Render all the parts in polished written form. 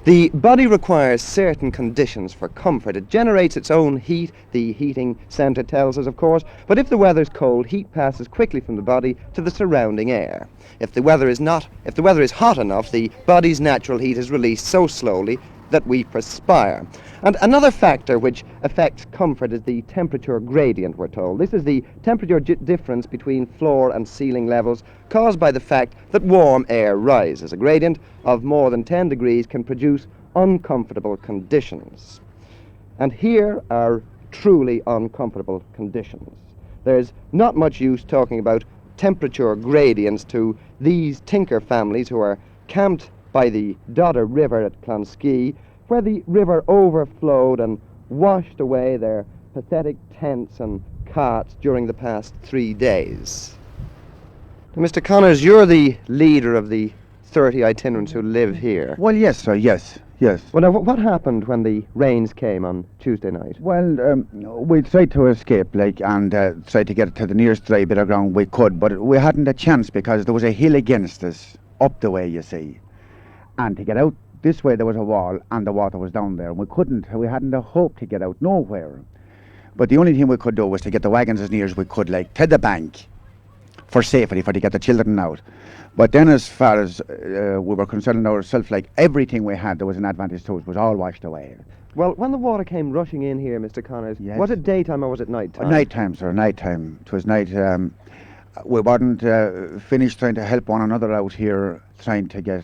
The body requires certain conditions for comfort. It generates its own heat, the heating centre tells us, of course, but if the weather's cold, heat passes quickly from the body to the surrounding air. If the weather is hot enough, the body's natural heat is released so slowly that we perspire. And another factor which affects comfort is the temperature gradient, we're told. This is the temperature difference between floor and ceiling levels caused by the fact that warm air rises. A gradient of more than 10 degrees can produce uncomfortable conditions. And here are truly uncomfortable conditions. There's not much use talking about temperature gradients to these tinker families who are camped by the Dodder River at Clonskeagh, where the river overflowed and washed away their pathetic tents and carts during the past 3 days. Mr. Connors, you're the leader of the 30 itinerants who live here. Well, yes, sir, yes. Well, now, what happened when the rains came on Tuesday night? Well, we tried to escape, and tried to get to the nearest dry bit of ground we could, but we hadn't a chance because there was a hill against us, up the way, you see. And to get out this way, there was a wall, and the water was down there. We hadn't a hope to get out nowhere. But the only thing we could do was to get the wagons as near as we could, to the bank, for safety, to get the children out. But then as far as we were concerned ourselves, everything we had, there was an advantage to it, was all washed away. Well, when the water came rushing in here, Mr. Connors, yes. Was it daytime or was it night time? Night time, sir, night time. It was night. We weren't finished trying to help one another out here, trying to get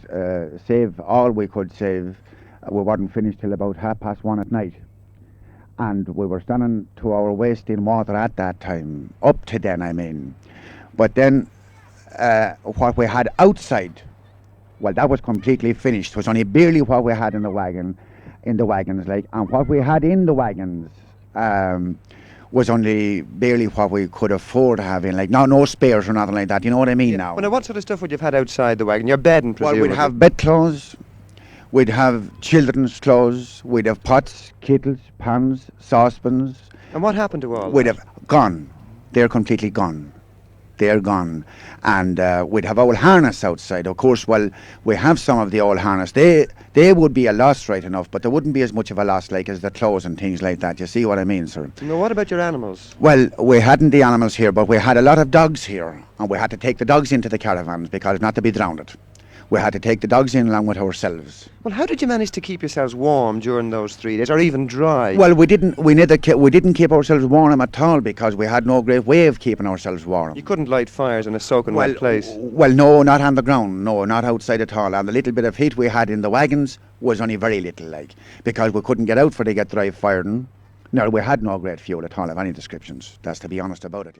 save all we could save. We weren't finished till about 1:30 at night. And we were standing to our waist in water at that time, up to then, I mean. But then what we had outside, well, that was completely finished. It was only barely what we had in the wagons, and what we had in the wagons was only barely what we could afford having, no spares or nothing like that. You know what I mean now? Well, now, what sort of stuff would you have had outside the wagon? Your bedding, presumably? Well, we'd have bedclothes, we'd have children's clothes, we'd have pots, kettles, pans, saucepans. And what happened to all We'd that? have gone. They're completely gone. They're gone. And we'd have old harness outside. Of course, well, we have some of the old harness. They would be a loss right enough, but there wouldn't be as much of a loss as the clothes and things like that. You see what I mean, sir? No, what about your animals? Well, we hadn't the animals here, but we had a lot of dogs here, and we had to take the dogs into the caravans because not to be drowned. We had to take the dogs in along with ourselves. Well, how did you manage to keep yourselves warm during those 3 days, or even dry? Well, we didn't keep ourselves warm at all because we had no great way of keeping ourselves warm. You couldn't light fires in a soaking wet place? Well, no, not on the ground, no, not outside at all. And the little bit of heat we had in the wagons was only very little, because we couldn't get out for to get dry firing. No, we had no great fuel at all of any descriptions. That's to be honest about it.